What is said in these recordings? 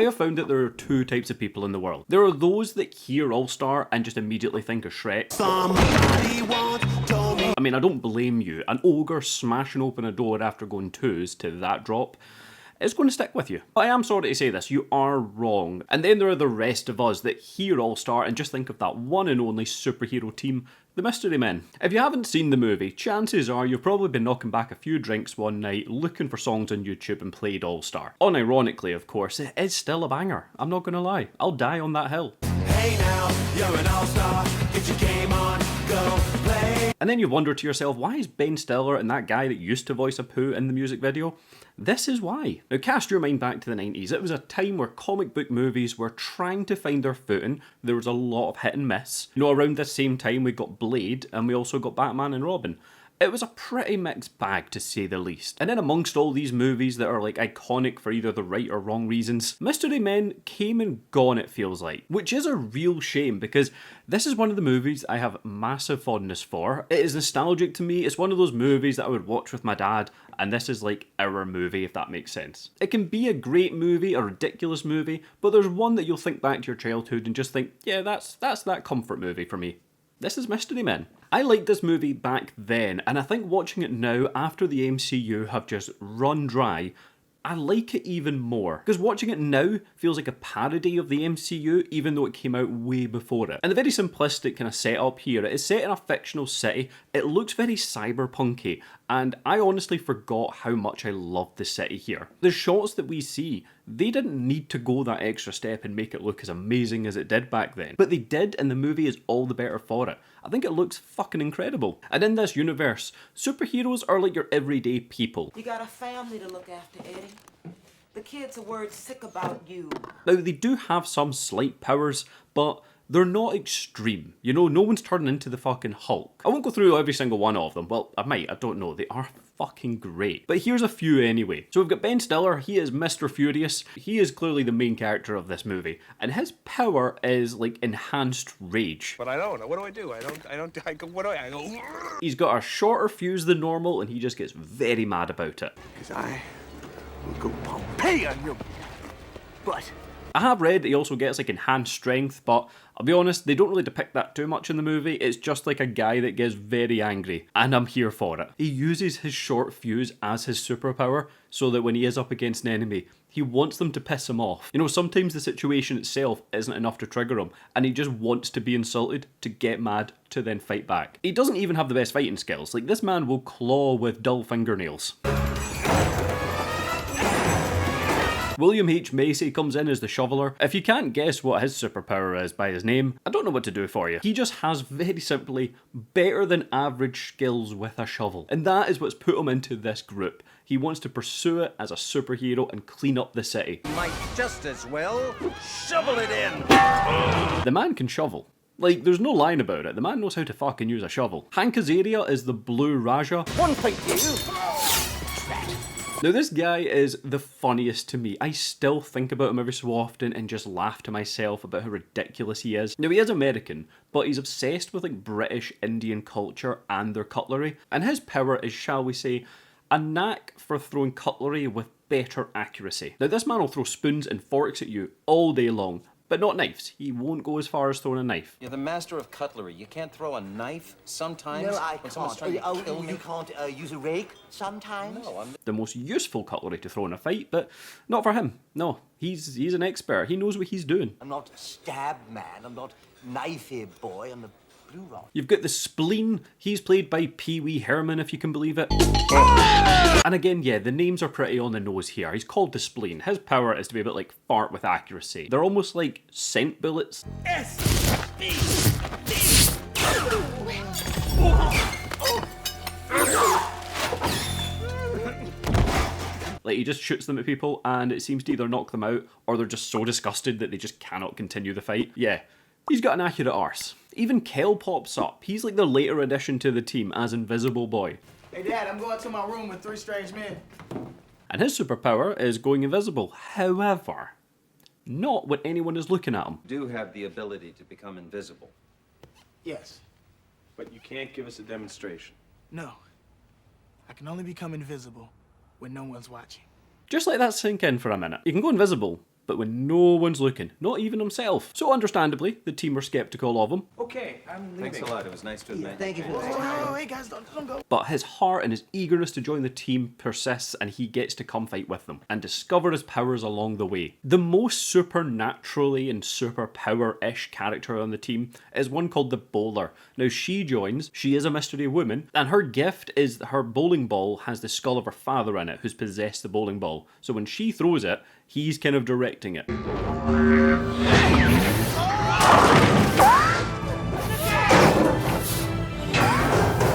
I have found that there are two types of people in the world. There are those that hear All-Star and just immediately think of Shrek. I mean, I don't blame you. An ogre smashing open a door after going twos to that drop is going to stick with you. But I am sorry to say this, you are wrong. And then there are the rest of us that hear All-Star and just think of that one and only superhero team, the Mystery Men. If you haven't seen the movie, chances are you've probably been knocking back a few drinks one night, looking for songs on YouTube and played All-Star. Unironically, of course, it is still a banger. I'm not gonna lie, I'll die on that hill. Hey now, you're an all-star, get your game on, go play. And then you wonder to yourself, why is Ben Stiller and that guy that used to voice Apu in the music video? This is why. Now cast your mind back to the 90s. It was a time where comic book movies were trying to find their footing. There was a lot of hit and miss. You know, around this same time we got Blade and we also got Batman and Robin. It was a pretty mixed bag to say the least. And then amongst all these movies that are like iconic for either the right or wrong reasons, Mystery Men came and gone, it feels like. Which is a real shame because this is one of the movies I have massive fondness for. It is nostalgic to me. It's one of those movies that I would watch with my dad, and this is like our movie, if that makes sense. It can be a great movie, a ridiculous movie, but there's one that you'll think back to your childhood and just think, yeah, that's that comfort movie for me. This is Mystery Men. I liked this movie back then, and I think watching it now, after the MCU have just run dry, I like it even more. Because watching it now feels like a parody of the MCU, even though it came out way before it. And the very simplistic kind of setup here, it is set in a fictional city, it looks very cyberpunky, and I honestly forgot how much I loved the city here. The shots that we see, they didn't need to go that extra step and make it look as amazing as it did back then. But they did, and the movie is all the better for it. I think it looks fucking incredible. And in this universe, superheroes are like your everyday people. You got a family to look after, Eddie. The kids are worried sick about you. Now, they do have some slight powers, but they're not extreme. You know, no one's turning into the fucking Hulk. I won't go through every single one of them. Well, I might, I don't know. They are fucking great. But here's a few anyway. So we've got Ben Stiller, he is Mr. Furious. He is clearly the main character of this movie. And his power is like enhanced rage. But I don't. What do I do? What do I go? He's got a shorter fuse than normal and he just gets very mad about it. Because I will go Pompeii on your butt. I have read that he also gets like enhanced strength, but I'll be honest, they don't really depict that too much in the movie. It's just like a guy that gets very angry, and I'm here for it. He uses his short fuse as his superpower, so that when he is up against an enemy, he wants them to piss him off. You know, sometimes the situation itself isn't enough to trigger him, and he just wants to be insulted, to get mad, to then fight back. He doesn't even have the best fighting skills. Like, this man will claw with dull fingernails. William H. Macy comes in as the shoveler. If you can't guess what his superpower is by his name, I don't know what to do for you. He just has, very simply, better than average skills with a shovel. And that is what's put him into this group. He wants to pursue it as a superhero and clean up the city. Might just as well shovel it in. The man can shovel. Like, there's no line about it. The man knows how to fucking use a shovel. Hank Azaria is the Blue Raja. One point for you. Now this guy is the funniest to me. I still think about him every so often and just laugh to myself about how ridiculous he is. Now he is American, but he's obsessed with like British Indian culture and their cutlery. And his power is, shall we say, a knack for throwing cutlery with better accuracy. Now this man will throw spoons and forks at you all day long. But not knives. He won't go as far as throwing a knife. You're the master of cutlery. You can't throw a knife sometimes? No, I when someone's can't. trying to kill me? You can't use a rake sometimes? No, I'm... The most useful cutlery to throw in a fight, but not for him. No, he's an expert. He knows what he's doing. I'm not stab man. I'm not knifey boy. I'm the Blue Rod. You've got the Spleen. He's played by Pee Wee Herman, if you can believe it. And again, yeah, the names are pretty on the nose here. He's called the Spleen. His power is to be able to like fart with accuracy. They're almost like scent bullets. Like, he just shoots them at people and it seems to either knock them out or they're just so disgusted that they just cannot continue the fight. Yeah, he's got an accurate arse. Even Kel pops up. He's like the later addition to the team as Invisible Boy. Hey Dad, I'm going to my room with 3 strange men. And his superpower is going invisible. However, not when anyone is looking at him. Do have the ability to become invisible. Yes. But you can't give us a demonstration. No. I can only become invisible when no one's watching. Just let that sink in for a minute. You can go invisible, but when no one's looking, not even himself. So understandably, the team are skeptical of him. Okay, I'm leaving. Thanks a lot. It was nice to meet you. Thank you for that. Oh, hey guys, don't go. But his heart and his eagerness to join the team persists, and he gets to come fight with them and discover his powers along the way. The most supernaturally and superpower-ish character on the team is one called the Bowler. Now she joins, she is a mystery woman, and her gift is that her bowling ball has the skull of her father in it, who's possessed the bowling ball. So when she throws it, he's kind of directing it.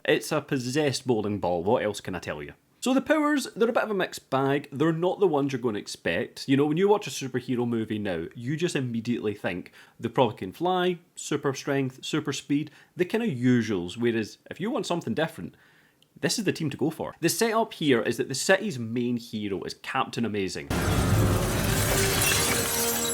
It's a possessed bowling ball, what else can I tell you? So the powers, they're a bit of a mixed bag. They're not the ones you're going to expect. You know, when you watch a superhero movie now, you just immediately think they probably can fly, super strength, super speed, the kind of usuals, whereas if you want something different, this is the team to go for. The setup here is that the city's main hero is Captain Amazing.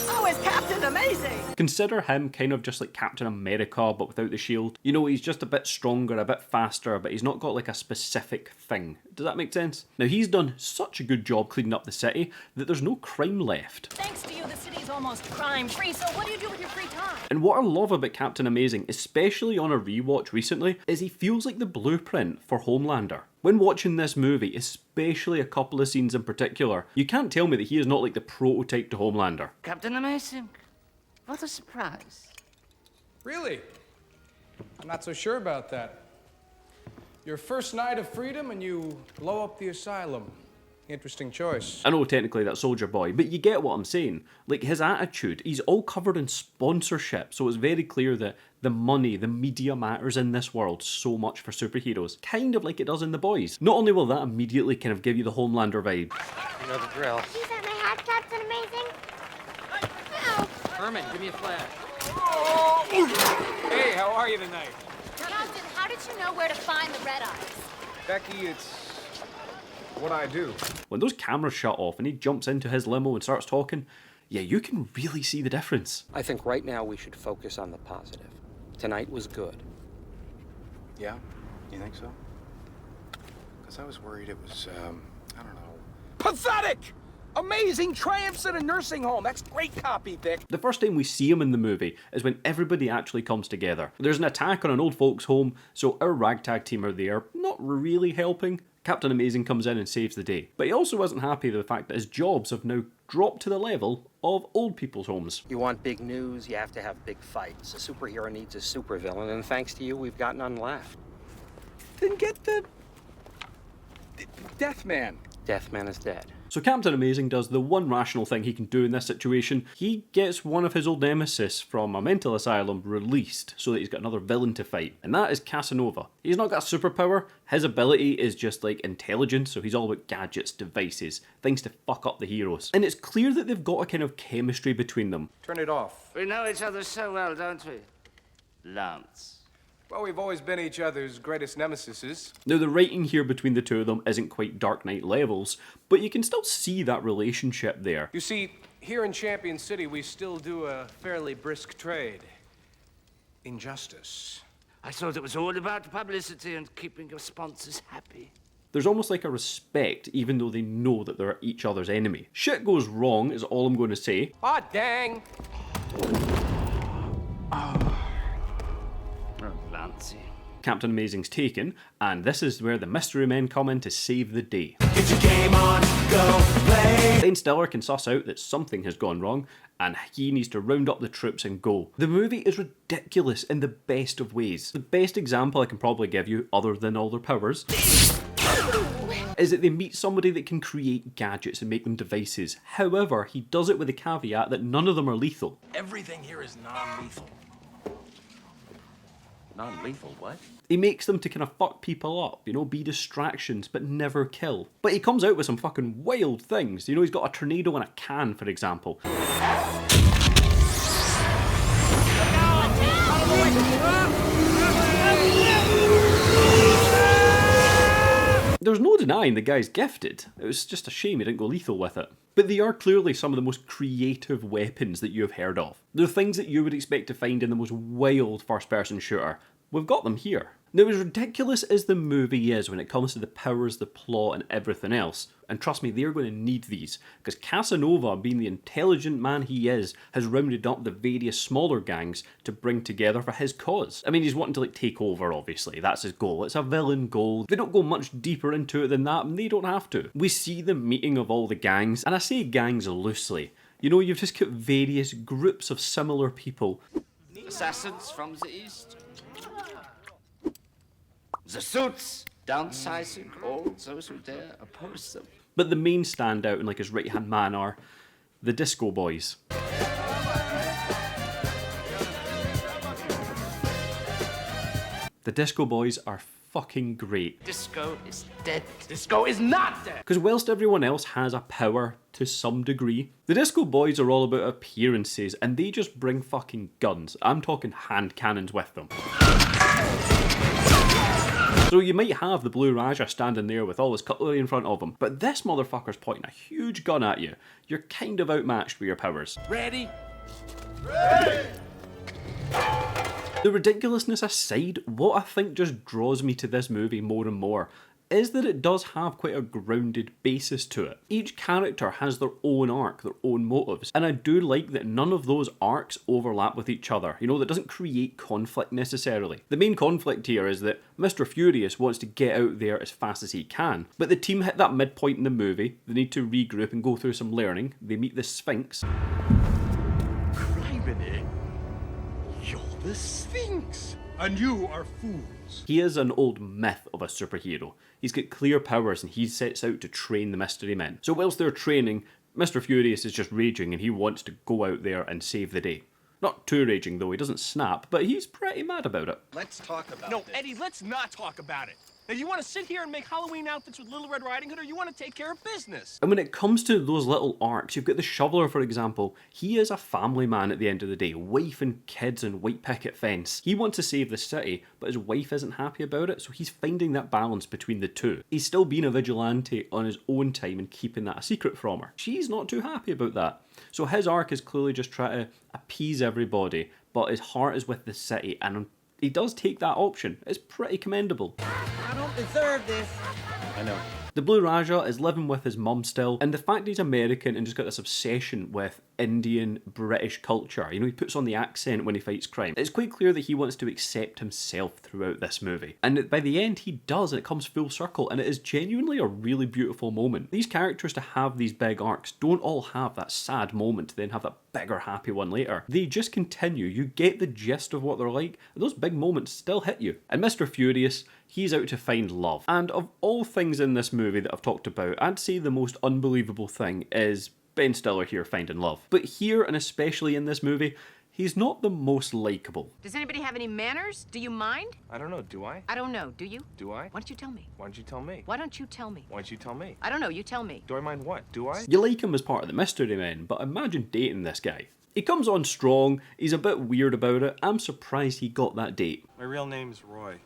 Oh, it's Captain Amazing! Consider him kind of just like Captain America, but without the shield. You know, he's just a bit stronger, a bit faster, but he's not got like a specific thing. Does that make sense? Now, he's done such a good job cleaning up the city that there's no crime left. Thanks to you, the city's almost crime-free, so what do you do with your free time? And what I love about Captain Amazing, especially on a rewatch recently, is he feels like the blueprint for Homelander. When watching this movie, especially a couple of scenes in particular, you can't tell me that he is not like the prototype to Homelander. Captain Amazing. What a surprise. Really? I'm not so sure about that. Your first night of freedom and you blow up the asylum. Interesting choice. I know technically that's Soldier Boy, but you get what I'm saying. Like, his attitude, he's all covered in sponsorship, so it's very clear that the money, the media matters in this world so much for superheroes, kind of like it does in The Boys. Not only will that immediately kind of give you the Homelander vibe. You know the drill. Is that my hat, Captain Amazing? Herman, give me a flash. Hey, how are you tonight? Captain, how did you know where to find the red eyes? Becky, it's what I do. When those cameras shut off and he jumps into his limo and starts talking, yeah, you can really see the difference. I think right now we should focus on the positive. Tonight was good. Yeah? You think so? Because I was worried it was, I don't know. Pathetic! Amazing triumphs at a nursing home. That's great copy, Vic. The first time we see him in the movie is when everybody actually comes together. There's an attack on an old folks' home, so our ragtag team are there, not really helping. Captain Amazing comes in and saves the day. But he also wasn't happy with the fact that his jobs have now dropped to the level of old people's homes. You want big news, you have to have big fights. A superhero needs a supervillain, and thanks to you, we've got none left. Then get the Deathman. Deathman is dead. So Captain Amazing does the one rational thing he can do in this situation. He gets one of his old nemesis from a mental asylum released so that he's got another villain to fight, and that is Casanova. He's not got a superpower, his ability is just like intelligence, so he's all about gadgets, devices, things to fuck up the heroes. And it's clear that they've got a kind of chemistry between them. Turn it off. We know each other so well, don't we? Lance. Well, we've always been each other's greatest nemesises. Now, the writing here between the two of them isn't quite Dark Knight levels, but you can still see that relationship there. You see, here in Champion City, we still do a fairly brisk trade in justice. I thought it was all about publicity and keeping your sponsors happy. There's almost like a respect, even though they know that they're each other's enemy. Shit goes wrong is all I'm going to say. Ah, dang! Captain Amazing's taken, and this is where the mystery men come in to save the day. Get your game on, go play. Ben Stiller can suss out that something has gone wrong, and he needs to round up the troops and go. The movie is ridiculous in the best of ways. The best example I can probably give you, other than all their powers, is that they meet somebody that can create gadgets and make them devices. However, he does it with the caveat that none of them are lethal. Everything here is non-lethal. Non-lethal, what? He makes them to kind of fuck people up, you know, be distractions, but never kill. But he comes out with some fucking wild things. You know, he's got a tornado in a can, for example. There's no denying the guy's gifted. It was just a shame he didn't go lethal with it. But they are clearly some of the most creative weapons that you have heard of. They're things that you would expect to find in the most wild first-person shooter. We've got them here. Now, as ridiculous as the movie is when it comes to the powers, the plot, and everything else, And trust me, they're going to need these, because Casanova, being the intelligent man he is, has rounded up the various smaller gangs to bring together for his cause. I mean, he's wanting to like take over, obviously, that's his goal. It's a villain goal. They don't go much deeper into it than that, and they don't have to. We see the meeting of all the gangs, and I say gangs loosely. You know, you've just got various groups of similar people. Assassins from the east. The suits, downsizing all those who dare oppose them. But the main standout and like his right-hand man are the Disco Boys. The Disco Boys are fucking great. Disco is dead. Disco is not dead! Because whilst everyone else has a power to some degree, the Disco Boys are all about appearances and they just bring fucking guns. I'm talking hand cannons with them. So you might have the Blue Raja standing there with all his cutlery in front of him, but this motherfucker's pointing a huge gun at you. You're kind of outmatched with your powers. Ready? Ready! The ridiculousness aside, what I think just draws me to this movie more and more is that it does have quite a grounded basis to it. Each character has their own arc, their own motives, and I do like that none of those arcs overlap with each other. You know, that doesn't create conflict necessarily. The main conflict here is that Mr. Furious wants to get out there as fast as he can, but the team hit that midpoint in the movie, they need to regroup and go through some learning, they meet the Sphinx. Criminy, you're the Sphinx, and you are fools. He is an old myth of a superhero. He's got clear powers and he sets out to train the Mystery Men. So whilst they're training, Mr. Furious is just raging and he wants to go out there and save the day. Not too raging though, he doesn't snap, but he's pretty mad about it. Let's talk about No, this. Eddie, let's not talk about it. Now, you want to sit here and make Halloween outfits with Little Red Riding Hood, or you want to take care of business? And when it comes to those little arcs, you've got the Shoveler, for example. He is a family man at the end of the day, wife and kids and white picket fence. He wants to save the city, but his wife isn't happy about it, so he's finding that balance between the two. He's still being a vigilante on his own time and keeping that a secret from her. She's not too happy about that. So his arc is clearly just trying to appease everybody, but his heart is with the city, and he does take that option. It's pretty commendable. I don't deserve this. I know. The Blue Raja is living with his mum still, and the fact he's American and just got this obsession with Indian, British culture, you know, he puts on the accent when he fights crime. It's quite clear that he wants to accept himself throughout this movie. And by the end, he does, and it comes full circle, and it is genuinely a really beautiful moment. These characters to have these big arcs don't all have that sad moment to then have that bigger happy one later. They just continue, you get the gist of what they're like, and those big moments still hit you. And Mr. Furious, he's out to find love. And of all things in this movie that I've talked about, I'd say the most unbelievable thing is Ben Stiller here finding love. But here, and especially in this movie, he's not the most likeable. Does anybody have any manners? Do you mind? I don't know, do I? I don't know. Do you? Do I? Why don't you tell me? Why don't you tell me? Why don't you tell me? Why don't you tell me? I don't know. You tell me. Do I mind what? Do I? You like him as part of the Mystery Men, but imagine dating this guy. He comes on strong, he's a bit weird about it, I'm surprised he got that date. My real name's Roy.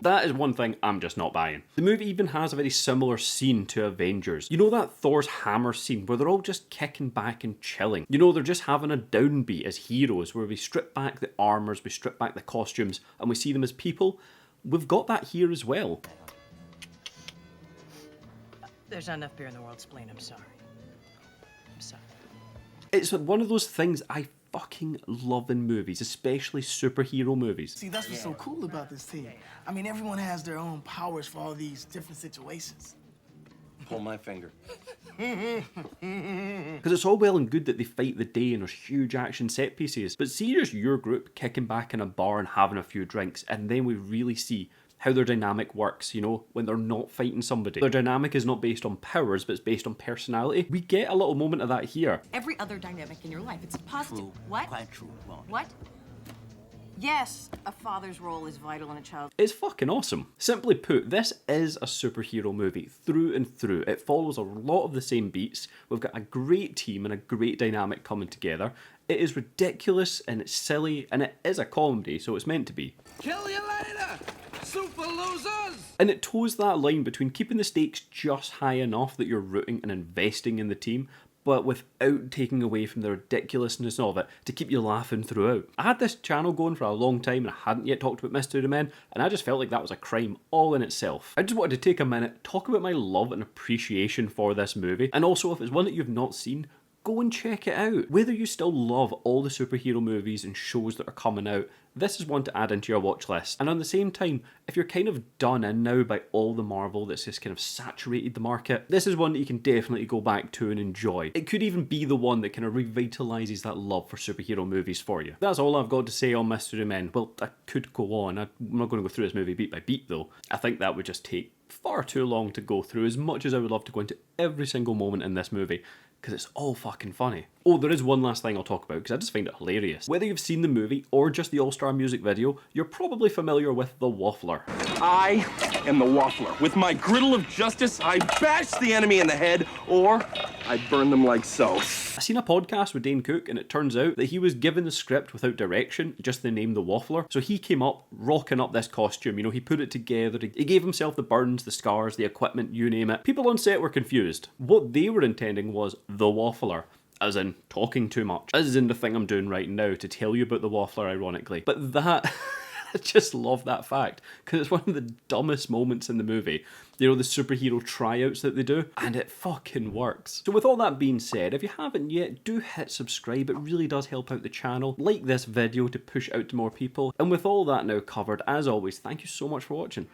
That is one thing I'm just not buying. The movie even has a very similar scene to Avengers. You know that Thor's hammer scene where they're all just kicking back and chilling? You know, they're just having a downbeat as heroes where we strip back the armours, we strip back the costumes, and we see them as people. We've got that here as well. There's not enough beer in the world, Spleen. I'm sorry. I'm sorry. It's one of those things I fucking love in movies, especially superhero movies. See, that's what's so cool about this team. I mean, everyone has their own powers for all these different situations. Pull my finger. Because it's all well and good that they fight the day and there's huge action set pieces, but see just your group kicking back in a bar and having a few drinks, and then we really see how their dynamic works, you know, when they're not fighting somebody. Their dynamic is not based on powers, but it's based on personality. We get a little moment of that here. Every other dynamic in your life, it's positive. True. What? Quite true, Ron. What? Yes, a father's role is vital in a child. It's fucking awesome. Simply put, this is a superhero movie through and through. It follows a lot of the same beats. We've got a great team and a great dynamic coming together. It is ridiculous and it's silly and it is a comedy, so it's meant to be. Kill you later! Super losers! And it toes that line between keeping the stakes just high enough that you're rooting and investing in the team, but without taking away from the ridiculousness of it to keep you laughing throughout. I had this channel going for a long time and I hadn't yet talked about Mystery Men, and I just felt like that was a crime all in itself. I just wanted to take a minute, talk about my love and appreciation for this movie, and also if it's one that you've not seen, go and check it out. Whether you still love all the superhero movies and shows that are coming out, this is one to add into your watch list. And on the same time, if you're kind of done in now by all the Marvel that's just kind of saturated the market, this is one that you can definitely go back to and enjoy. It could even be the one that kind of revitalises that love for superhero movies for you. That's all I've got to say on Mystery Men. Well, I could go on. I'm not going to go through this movie beat by beat though. I think that would just take far too long to go through, as much as I would love to go into every single moment in this movie, because it's all fucking funny. Oh, there is one last thing I'll talk about, because I just find it hilarious. Whether you've seen the movie or just the All-Star music video, you're probably familiar with the Waffler. I am the Waffler. With my griddle of justice, I bash the enemy in the head, or I burn them like so. I seen a podcast with Dane Cook, and it turns out that he was given the script without direction, just the name The Waffler. So he came up, rocking up this costume, you know, he put it together, he gave himself the burns, the scars, the equipment, you name it. People on set were confused. What they were intending was The Waffler, as in talking too much, as in the thing I'm doing right now to tell you about the Waffler, ironically. But that, I just love that fact, because it's one of the dumbest moments in the movie. You know, the superhero tryouts that they do, and it fucking works. So with all that being said, if you haven't yet, do hit subscribe. It really does help out the channel. Like this video to push out to more people. And with all that now covered, as always, thank you so much for watching.